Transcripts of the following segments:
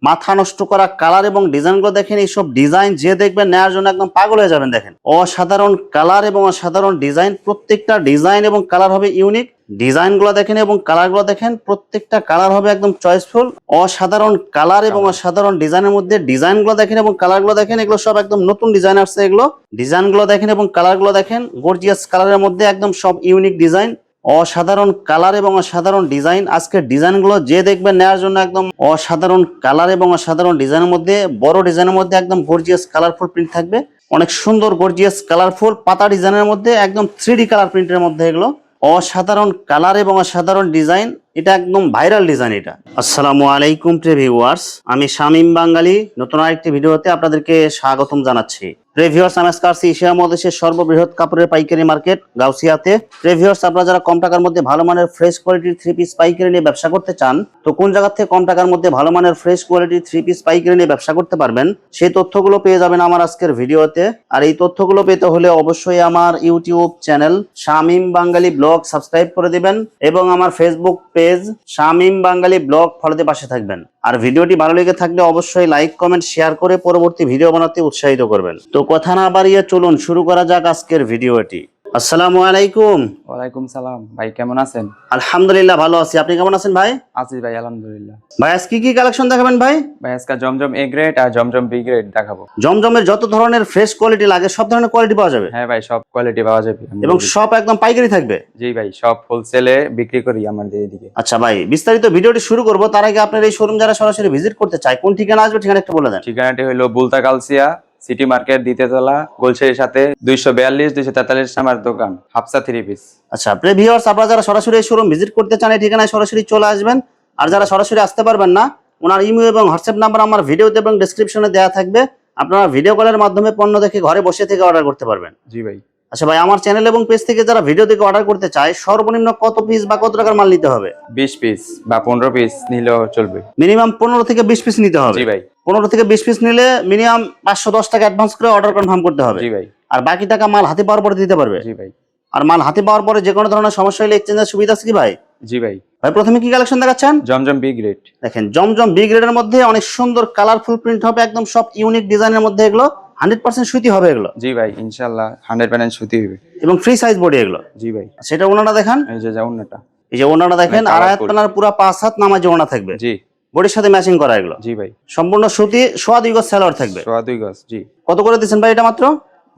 মাথা নষ্ট করা কালার এবং ডিজাইনগুলো দেখেন। এইসব ডিজাইন যে দেখবেন নেওয়ার জন্য একদম পাগল হয়ে যাবেন। দেখেন অসাধারণ কালার এবং অসাধারণ ডিজাইন, প্রত্যেকটা ডিজাইন এবং কালার হবে ইউনিক। ডিজাইনগুলো দেখেন এবং কালারগুলো দেখেন, প্রত্যেকটা কালার হবে একদম চয়েসফুল। অসাধারণ কালার এবং অসাধারণ ডিজাইনের মধ্যে ডিজাইনগুলো দেখেন এবং কালারগুলো দেখেন, এগুলো সব একদম নতুন ডিজাইন আসছে। এগুলো ডিজাইনগুলো দেখেন এবং কালারগুলো দেখেন, গর্জিয়াস কালারের মধ্যে একদম সব ইউনিক ডিজাইন, অসাধারণ কালার এবং অসাধারণ ডিজাইন। আজকের ডিজাইনগুলো যে দেখবেন নেওয়ার জন্য একদম অসাধারণ কালার এবং অসাধারণ ডিজাইনের মধ্যে, বড় ডিজাইনের মধ্যে একদম গর্জিয়াস কালারফুল প্রিন্ট থাকবে। অনেক সুন্দর গর্জিয়াস কালারফুল পাতা ডিজাইনের মধ্যে একদম 3D কালার প্রিন্টের মধ্যে এগুলো অসাধারণ কালার এবং অসাধারণ ডিজাইন। এটা একদম ভাইরাল ডিজাইন এটা। আসসালামু আলাইকুম প্রিয় ভিউয়ার্স, আমি শামীম বাঙালি নতুন আরেকটি ভিডিওতে আপনাদেরকে স্বাগতম জানাচ্ছি। প্রিয় ভিউয়ার্স, আমি আজকে আসছি এশিয়া মহাদেশের সর্ববৃহৎ কাপড়ের পাইকারি মার্কেট গাউসিয়াতে। প্রিয় ভিউয়ার্স, আপনারা যারা কম টাকার মধ্যে ভালো মানের ফ্রেশ কোয়ালিটির 3 পিস পাইকারি নিয়ে ব্যবসা করতে চান, তো কোন জায়গা থেকে কম টাকার মধ্যে ভালো মানের ফ্রেশ কোয়ালিটির 3 পিস পাইকারি নিয়ে ব্যবসা করতে পারবেন, সেই তথ্যগুলো পেয়ে যাবেন আমার আজকের ভিডিওতে। আর এই তথ্যগুলো পেতে হলে অবশ্যই আমার ইউটিউব চ্যানেল শামীম বাঙালি ব্লগ সাবস্ক্রাইব করে দিবেন এবং আমার ফেসবুক পেজ শামীম বাঙালি ব্লগ ফলোতে পাশে থাকবেন। আর ভিডিওটি ভালো লেগে থাকলে অবশ্যই লাইক কমেন্ট শেয়ার করে পরবর্তী ভিডিও বানাতে উৎসাহিত করবেন। তো কথা না বাড়িয়ে চলুন শুরু করা যাক আজকের ভিডিওটি। আসসালামু আলাইকুম। ওয়ালাইকুম সালাম। ভাই কেমন আছেন? আলহামদুলিল্লাহ ভালো আছি, আপনি কেমন আছেন ভাই? আছি ভাই আলহামদুলিল্লাহ। ভাই আজকে কি কালেকশন দেখাবেন ভাই? ভাই আজকে জমজম এ গ্রেড আর জমজম বি গ্রেড দেখাবো। জমজমের যত ধরনের ফ্রেশ কোয়ালিটি লাগে সব ধরনের কোয়ালিটি পাওয়া যাবে? হ্যাঁ ভাই, সব কোয়ালিটি পাওয়া যাবে এবং সব একদম পাইকারি থাকবে? জি ভাই, সব হোলসেলে বিক্রি করি আমাদের এদিকে। আচ্ছা ভাই, বিস্তারিত ভিডিওটি শুরু করব তার আগে আপনার এই শোরুম যারা সরাসরি ভিজিট করতে চায় কোন ঠিকানা আসবে, ঠিকানা একটু বলে দেন। ঠিকানাটি হলো বুলতা গালসিয়া সিটি মার্কেট, দ্বিতীয়তলা, গোলশাড়ির সাথে 242 243 নাম্বার দোকান, হাফসা 3 পিস। আচ্ছা প্রিয় ভিউয়ার্স, আপনারা যারা সরাসরি এই শোরুম ভিজিট করতে চান এই ঠিকানায় সরাসরি চলে আসবেন। আর যারা সরাসরি আসতে পারবেন না, ওনার ইমেল এবং হোয়াটসঅ্যাপ নাম্বার আমার ভিডিওতে এবং ডেসক্রিপশনে দেওয়া থাকবে। আপনারা ভিডিও কলের মাধ্যমে পণ্য দেখে ঘরে বসে থেকে অর্ডার করতে পারবেন। জি ভাই। আচ্ছা ভাই, আমার চ্যানেল এবং পেজ থেকে যারা ভিডিও দেখে অর্ডার করতে চায় সর্বনিম্ন কত পিস বা কত টাকার মাল নিতে হবে? 20 পিস বা 15 পিস নিলেও চলবে। মিনিমাম 15 থেকে 20 পিস নিতে হবে। জি ভাই। 15 থেকে 20 পিস নিলে মিনিমাম 510 টাকা অ্যাডভান্স করে অর্ডার কনফার্ম করতে হবে। জি ভাই। আর বাকি টাকা মাল হাতে পাওয়ার পরে দিতে পারবে? জি ভাই। আর মাল হাতে পাওয়ার পরে যে কোনো ধরনের সমস্যা হলে এক্সচেঞ্জের সুবিধা আছে কি ভাই? জি ভাই। ভাই প্রথমে কি কালেকশন দেখাচ্ছেন? জমজম বি গ্রেড। দেখেন জমজম বি গ্রেডের মধ্যে অনেক সুন্দর কালারফুল প্রিন্ট হবে, একদম সব ইউনিক ডিজাইনের মধ্যে। এগুলো 100% সুতি হবে এগুলো। জি ভাই, ইনশাআল্লাহ 100% সুতি হবে এবং ফ্রি সাইজ বডি এগুলো। জি ভাই। সেটা ওনাটা দেখান। এই যে জাউনাটা, এই যে ওনাটা দেখেন, মানে আড়াই হাত পানার পুরো 5 হাত নামাজ ওনা থাকবে। জি। বডির সাথে ম্যাচিং করা এগুলো। জি ভাই। সম্পূর্ণ সুতি, সোয়া 2 গজ সালোয়ার থাকবে। সোয়া 2 গজ। জি। কত করে দিচ্ছেন ভাই এটা? মাত্র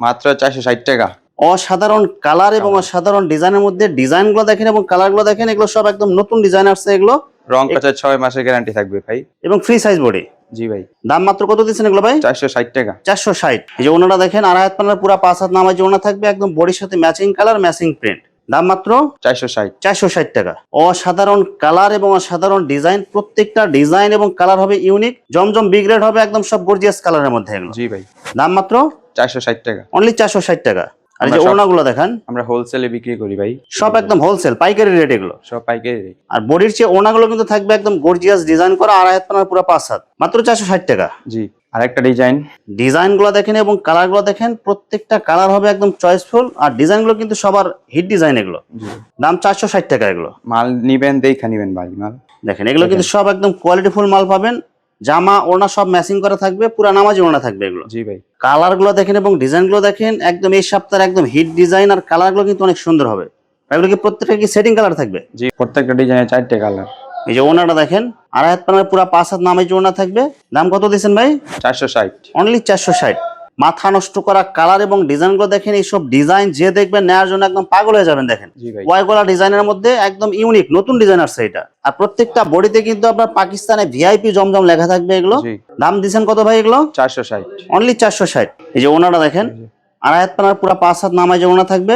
460 টাকা। অসাধারণ কালার এবং অসাধারণ ডিজাইনের মধ্যে ডিজাইনগুলো দেখেন এবং কালারগুলো দেখেন, এগুলো সব একদম নতুন ডিজাইন আসছে এগুলো। রং কাঁচা 6 মাসের গ্যারান্টি থাকবে ভাই। এবং ফ্রি সাইজ বডি। জি ভাই। দাম মাত্র কত দিচ্ছেন এগুলো ভাই? 460 টাকা। 460। এই যে ওনাটা দেখেন, আড়াই হাত পানার পুরো 5 হাত নামাজ ওনা থাকবে, একদম বডির সাথে ম্যাচিং কালার ম্যাচিং প্রিন্ট। দাম মাত্র 460 টাকা। অসাধারণ কালার এবং অসাধারণ ডিজাইন, প্রত্যেকটা ডিজাইন এবং কালার হবে ইউনিক। জমজম বি গ্রেড হবে একদম সব গর্জিয়াস কালারের মধ্যে এগুলো। জি ভাই। দাম মাত্র 460 টাকা। অনলি 460 টাকা। আর এই যে ওনাগুলো দেখান, আমরা হোলসেলে বিক্রি করি ভাই। সব একদম হোলসেল পাইকারি রেট এগুলো। সব পাইকারি রেট। আর বডির চেয়ে ওনাগুলো কিন্তু থাকবে একদম গর্জিয়াস ডিজাইন করা, আড়াই হাত পানার পুরো 5 হাত, মাত্র 460 টাকা। জি। আরেকটা ডিজাইনগুলো দেখেন এবং কালারগুলো দেখেন, প্রত্যেকটা কালার হবে একদম চয়েসফুল। আর ডিজাইনগুলো কিন্তু সবার হিট ডিজাইন এগুলো। দাম 460 টাকা এগুলো। মাল নিবেন দেখা নিবেন ভাই মাল। দেখেন এগুলো কিন্তু সব একদম কোয়ালিটিফুল মাল পাবেন। জামা ওড়না সব ম্যাচিং করা থাকবে, পুরো নামাজি ওড়না থাকবে এগুলো। জি ভাই। কালারগুলো দেখেন এবং ডিজাইনগুলো দেখেন, একদম এই সপ্তাহের একদম হিট ডিজাইন। আর কালারগুলো কিন্তু অনেক সুন্দর হবে। এগুলো কি প্রত্যেকটা কি সেটিং কালার থাকবে? জি, প্রত্যেকটা ডিজাইনে 4টে কালার। এই যে ওনাটা দেখেন, আড়াই হাত পানার পুরো 5 হাত নামাজি ওড়না থাকবে। দাম কত দিচ্ছেন ভাই? 460। অনলি 460। মাথা নষ্ট করা কালার এবং ডিজাইনগুলো দেখেন, এইসব ডিজাইন যে দেখবেন নেওয়ার জন্য একদম পাগল হয়ে যাবেন। দেখেন ওয়াইগোলা ডিজাইনের মধ্যে একদম ইউনিক নতুন ডিজাইন আসছে এটা। আর প্রত্যেকটা বডিতে কিন্তু আপনার পাকিস্তানে ভিআইপি জমজম লেখা থাকবে এগুলো। দাম দিচ্ছেন কত ভাই এগুলো? 460। অনলি 460। এই যে ওনাটা দেখেন, আড়াই হাত পানার পুরো 5 হাত নামাজে ওনা থাকবে,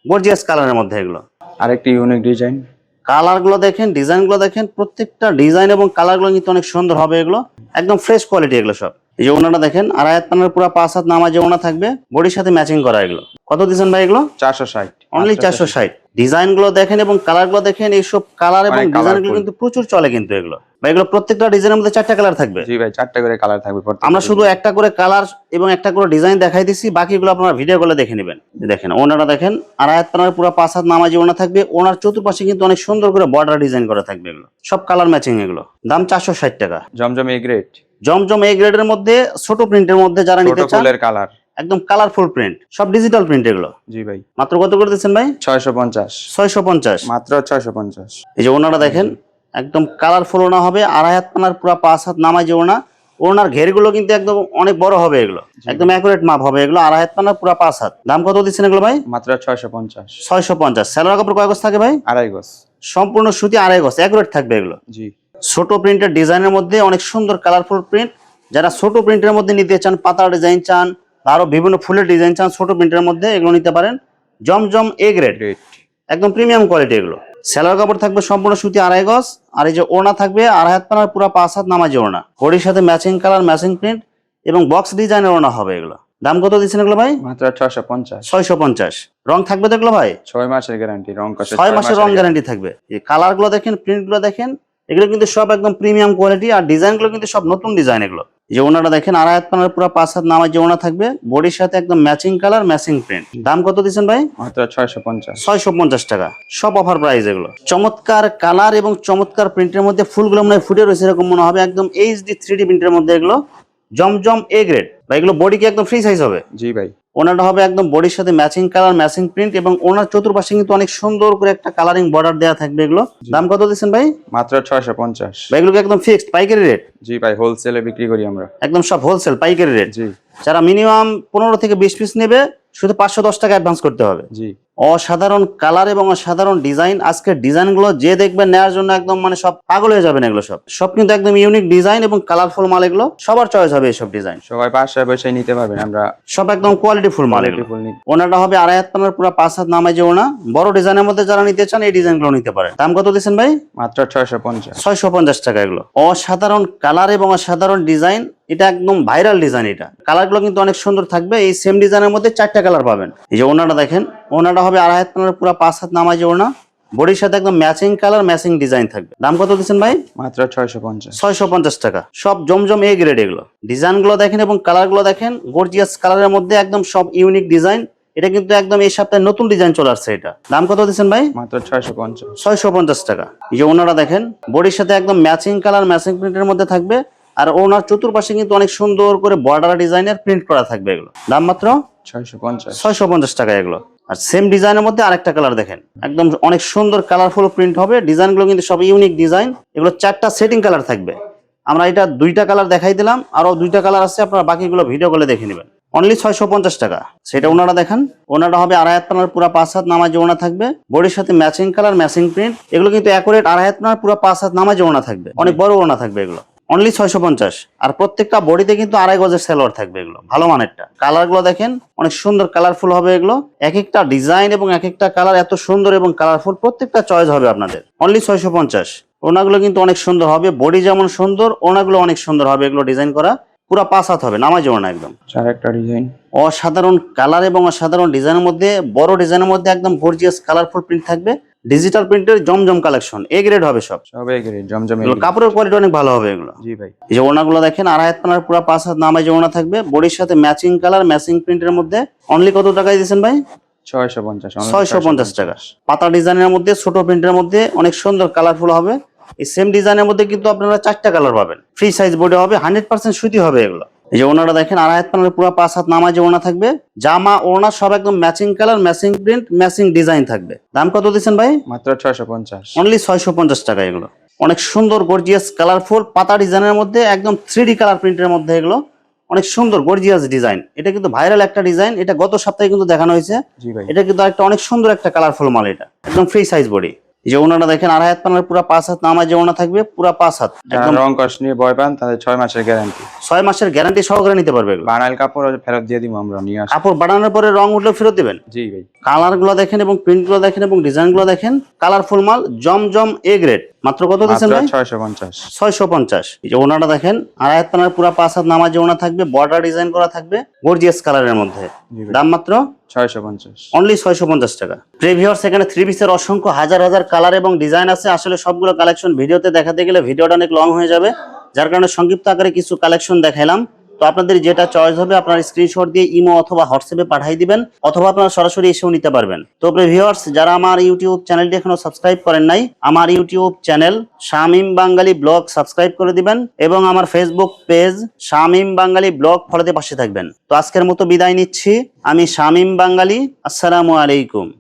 গর্জিয়াস কালারের মধ্যে এগুলো। আরেকটি ইউনিক ডিজাইন। কালারগুলো দেখেন, ডিজাইনগুলো দেখেন, প্রত্যেকটা ডিজাইন এবং কালারগুলো কিন্তু অনেক সুন্দর হবে এগুলো। একদম ফ্রেশ কোয়ালিটি এগুলো সব। এই যে ওনাটা দেখেন, আড়াই হাত পানার পুরো 5 হাত নামাজে ওনা থাকবে, বডির সাথে ম্যাচিং করা এগুলো। কত দিচ্ছেন ভাই এগুলো? 460। অনলি 460। ডিজাইনগুলো দেখেন এবং কালারগুলো দেখেন, এইসব কালার এবং ডিজাইনগুলো কিন্তু প্রচুর চলে কিন্তু এগুলো। ভাই এগুলো প্রত্যেকটা ডিজাইনের মধ্যে 4টা কালার থাকবে? জি ভাই, 4টা করে কালার থাকবে প্রত্যেকটা। আমরা শুধু একটা করে কালার এবং একটা করে ডিজাইন দেখাই দিচ্ছি, বাকিগুলো আপনারা ভিডিও কলে দেখে নেবেন। দেখেন ওনাটা দেখেন, আড়াই হাত পানার পুরো 5 হাত নামাজি ওনা থাকবে। ওনার চতুর্পাশে কিন্তু অনেক সুন্দর করে বর্ডার ডিজাইন করা থাকবে, এগুলো সব কালার ম্যাচিং। এগুলো দাম 460 টাকা। জমজম এ গ্রেড, জমজম এই গ্রেডের মধ্যে ছোট প্রিন্টের মধ্যে যারা ছোট নিতে চান, ফুলের কালার, একদম কালারফুল প্রিন্ট, সব ডিজিটাল প্রিন্ট এগুলো। জি ভাই। মাত্র কত করে দিচ্ছেন ভাই? 650, 650 মাত্র 650। এই যে ওনাটা দেখেন, একদম কালারফুল ওনা হবে, আড়াই হাত পানার পুরো 5 হাত নামাজি ওনা। ওনার ঘেরগুলো কিন্তু একদম অনেক বড় হবে, এগুলো একদম অ্যাকুরেট মাপ হবে, এগুলো আড়াই হাত পানার পুরো 5 হাত। দাম কত দিচ্ছেন এগুলো ভাই? মাত্র 650। 650। সেলোয়ার কাপড় কয় গজ থাকে ভাই? আড়াই গজ। সম্পূর্ণ সুতি আড়াই গজ, অ্যাকুরেট থাকবে এগুলো। জি। ছোট প্রিন্টের ডিজাইনের মধ্যে অনেক সুন্দর কালারফুল প্রিন্ট। যারা ছোট প্রিন্টের মধ্যে নিতে চান, পাতা ডিজাইন চান, আরো বিভিন্ন ফুলের ডিজাইন চান, ছোট প্রিন্টের মধ্যে এগুলো নিতে পারেন। জমজম এ গ্রেড, একদম প্রিমিয়াম কোয়ালিটি এগুলো। সেলোয়ার কাপড় থাকবে সম্পূর্ণ সুতি আড়াই গজ, আর এই যে ওড়না থাকবে আড়াই হাত পানার পুরো 5 হাত নামাজি ওড়না। বডির সাথে ম্যাচিং কালার, ম্যাচিং প্রিন্ট এবং বক্স ডিজাইনের ওড়না হবে এগুলো। দাম কত দিচ্ছেন এগুলো ভাই? মাত্র 650। 650। রং থাকবে তো এগুলো ভাই? 6 মাসের গ্যারান্টি, রং কষে 6 মাসের রং গ্যারান্টি থাকবে। এই কালার গুলো দেখেন, প্রিন্ট গুলো দেখেন, এগুলো কিন্তু সব একদম প্রিমিয়াম কোয়ালিটি, আর ডিজাইন গুলো কিন্তু সব নতুন ডিজাইন এগুলো। এই যে ওনাটা দেখেন, আড়াই হাত পানার পুরো 5 হাত নামাজি ওড়না থাকবে, বডির সাথে একদম ম্যাচিং কালার, ম্যাচিং প্রিন্ট। দাম কত দিচ্ছেন ভাই? মাত্র 650। 650 টাকা, সব অফার প্রাইস এগুলো। চমৎকার কালার এবং চমৎকার প্রিন্টের মধ্যে ফুলগুলো মনে হয় ফুটে রয়েছে এরকম মনে হবে, একদম এইচডি 3D প্রিন্টের মধ্যে এগুলো। জমজম এ গ্রেড ভাই, এগুলো বডি কি একদম ফ্রি সাইজ হবে? জি ভাই। ওনাটা হবে একদম বডির সাথে ম্যাচিং কালার, ম্যাচিং প্রিন্ট, এবং ওনার চতুর্পাশে কিন্তু অনেক সুন্দর করে একটা কালারিং বর্ডার দেওয়া থাকবে এগুলো। দাম কত দিচ্ছেন ভাই? মাত্র 650। ভাই এগুলো কি একদম ফিক্সড পাইকারি রেট? জি ভাই, হোলসেলে বিক্রি করি আমরা। একদম সব হোলসেল পাইকারি রেট। জি। যারা মিনিমাম 15 থেকে 20 পিস নেবে, শুধু 510 টাকা অ্যাডভান্স করতে হবে। জি। অসাধারণ কালার এবং অসাধারণ ডিজাইন। আজকের ডিজাইনগুলো যে দেখবেন নেওয়ার জন্য একদম মানে সব পাগল হয়ে যাবেন। এগুলো সব কিন্তু একদম ইউনিক ডিজাইন এবং কালারফুল মাল, এগুলো সবার চয়েস হবে এইসব ডিজাইন। সবাই বাসায় বসে নিতে পারবেন, আমরা সব একদম কোয়ালিটি ফুল মাল এগুলো। ওনাটা হবে আড়াই হাত পানার পুরো 5 হাত নামাই যে ওনা। বড় ডিজাইনের মধ্যে যারা নিতে চান এই ডিজাইনগুলো নিতে পারেন। দাম কত দিচ্ছেন ভাই? মাত্র 650। 650 টাকা। এগুলো অসাধারণ কালার এবং অসাধারণ ডিজাইন, এটা একদম ভাইরাল ডিজাইন। এটা কালারগুলো কিন্তু অনেক সুন্দর থাকবে। এই সেম ডিজাইনের মধ্যে 4টা কালার পাবেন। এই যে ওনাটা দেখেন, ওনাটা হবে আড়াই হাত পানার পুরো 5 হাত নামাই যে ওনা। বডির সাথে একদম ম্যাচিং কালার, ম্যাচিং ডিজাইন থাকবে। দাম কত দিচ্ছেন ভাই? মাত্র 650। 650 টাকা। সব জমজম এ গ্রেড এগুলো। ডিজাইনগুলো দেখেন এবং কালারগুলো দেখেন, গর্জিয়াস কালারের মধ্যে একদম সব ইউনিক ডিজাইন। এটা কিন্তু একদম এই সপ্তাহে নতুন ডিজাইন চলে আসছে। এটা দাম কত দিচ্ছেন ভাই? মাত্র 650। 650 টাকা। এই যে ওনারা দেখেন, বডির সাথে একদম ম্যাচিং কালার, ম্যাচিং প্রিন্টের মধ্যে থাকবে, আর ওনার চতুর্পাশে কিন্তু অনেক সুন্দর করে বর্ডার ডিজাইনের প্রিন্ট করা থাকবে। এগুলো দাম মাত্র 650। 650 টাকা এগুলো। আর সেম ডিজাইনের মধ্যে আরেকটা কালার দেখেন, একদম অনেক সুন্দর কালারফুল প্রিন্ট হবে। ডিজাইনগুলো কিন্তু সব ইউনিক ডিজাইন। এগুলো 4টা সেটিং কালার থাকবে। আমরা এটা 2টা কালার দেখাই দিলাম, আরো 2টা কালার আছে, আপনারা বাকিগুলো ভিডিও কলে দেখে নেবেন। অনলি 650 টাকা। সেটা ওনারা দেখেন, ওনাটা হবে আড়াই হাত পানার পুরো 5 হাত নামাজ ওনা থাকবে, বডির সাথে ম্যাচিং কালার, ম্যাচিং প্রিন্ট। এগুলো কিন্তু অ্যাকুরেট আড়াই হাত পানার পুরো 5 হাত নামাজ ওনা থাকবে, অনেক বড় ওনা থাকবে এগুলো। অনলি 650। আর প্রত্যেকটা বডিতে কিন্তু আড়াই গজের সেলোয়ার থাকবে, এগুলো ভালো মানেরটা। কালার গুলো দেখেন, অনেক সুন্দর কালারফুল হবে এগুলো। এক একটা ডিজাইন এবং এক একটা কালার এত সুন্দর এবং কালারফুল, প্রত্যেকটা চয়েস হবে আপনাদের। অনলি 650। ওনাগুলো কিন্তু অনেক সুন্দর হবে, বডি যেমন সুন্দর, ওনাগুলো অনেক সুন্দর হবে। এগুলো ডিজাইন করা পুরা 5 হাত হবে, নামাজ ওনা একদম। একটা ডিজাইন, অসাধারণ কালার এবং অসাধারণ ডিজাইনের মধ্যে, বড় ডিজাইনের মধ্যে একদম গর্জিয়াস কালারফুল প্রিন্ট থাকবে। ডিজিটাল প্রিন্টের জমজম কালেকশন, এ গ্রেড হবে সব। সব A grade, Zamzam A grade. কাপড়ের কোয়ালিটি অনেক ভালো হবে এগুলো। জি ভাই। এই যে ওনাগুলো দেখেন, আড়াই হাত পানার পুরো 5 হাত নামাজ ওনা থাকবে, বডির সাথে ম্যাচিং কালার, ম্যাচিং প্রিন্টের মধ্যে। অনলি কত টাকায় দিয়েছেন ভাই? 650। 650 টাকা। পাতা ডিজাইনের মধ্যে, ছোট প্রিন্টের মধ্যে অনেক সুন্দর কালারফুল হবে। এই সেম ডিজাইনের মধ্যে কিন্তু আপনারা 4টা কালার পাবেন। ফ্রি সাইজ বডি হবে, 100% সুতি হবে এগুলো। এই যে ওনারা দেখেন, আড়াই হাত পানার পুরো 5 হাত নামাজে ওনা থাকবে, জামা ওনা সব একদম matching colour, matching print, matching design থাকবে। দাম কত দিচ্ছেন ভাই? মাত্র 650। অনলি 650 টাকা। এগুলো অনেক সুন্দর গর্জিয়াস কালারফুল পাতা ডিজাইনের মধ্যে, একদম 3D কালার প্রিন্টের মধ্যে। এগুলো অনেক সুন্দর গর্জিয়াস ডিজাইন। এটা কিন্তু ভাইরাল একটা ডিজাইন, এটা গত সপ্তাহে কিন্তু দেখানো হয়েছে। জি ভাই। এটা কিন্তু একটা অনেক সুন্দর একটা কালারফুল মাল। এটা একদম ফ্রি সাইজ বডি। এই যে ওনারা দেখেন, আড়াই হাত পানার পুরো 5 হাত নামাজে ওনা থাকবে, পুরো 5 হাত। একদম রং কস নিয়ে ভয় পান, তাদের 6 মাসের গ্যারান্টি। 6 মাসের গ্যারান্টি সহকারে নিতে পারবে এগুলো। বানাইল কাপড় ফেরত দিয়ে দিব আমরা, নিয়ে আসি। কাপড় বানানোর পরে রং উঠলে ফেরত দিবেন? জি ভাই। কালার গুলো দেখেন এবং প্রিন্ট গুলো দেখেন এবং ডিজাইন গুলো দেখেন, কালারফুল মাল, জমজম এ গ্রেড। মাত্র কত দিচ্ছেন ভাই? 650। 650। এই যে ওনাটা দেখেন, আড়াই হাত পানার পুরা 5 হাত নামাজে ওনা থাকবে, বর্ডার ডিজাইন করা থাকবে গর্জিয়াস কালারের মধ্যে। জি ভাই। দাম মাত্র 650। অনলি 650 টাকা। প্রিভিউয়ার্স, এখানে থ্রি পিসের অসংখ্য হাজার হাজার কালার এবং ডিজাইন আছে। আসলে সবগুলো কালেকশন ভিডিওতে দেখাতে গেলে ভিডিওটা অনেক লং হয়ে যাবে, যার কারণে সংক্ষিপ্ত আকারে কিছু কালেকশন দেখাইলাম। তো আপনাদের যেটা চয়েস হবে আপনার স্ক্রিনশট দিয়ে ইমো অথবা হোয়াটসঅ্যাপে পাঠিয়ে দিবেন, অথবা আপনারা সরাসরি এসেও নিতে পারবেন। তো ভিউয়ার্স, যারা আমার ইউটিউব চ্যানেলটি এখনো সাবস্ক্রাইব করেন নাই, আমার ইউটিউব চ্যানেল শামীম বাঙালি ব্লগ সাবস্ক্রাইব করে দিবেন এবং আমার ফেসবুক পেজ শামীম বাঙালি ব্লগ ফলোতে পাশে থাকবেন। তো আজকের মতো বিদায় নিচ্ছি, আমি শামীম বাঙালি। আসসালামু আলাইকুম।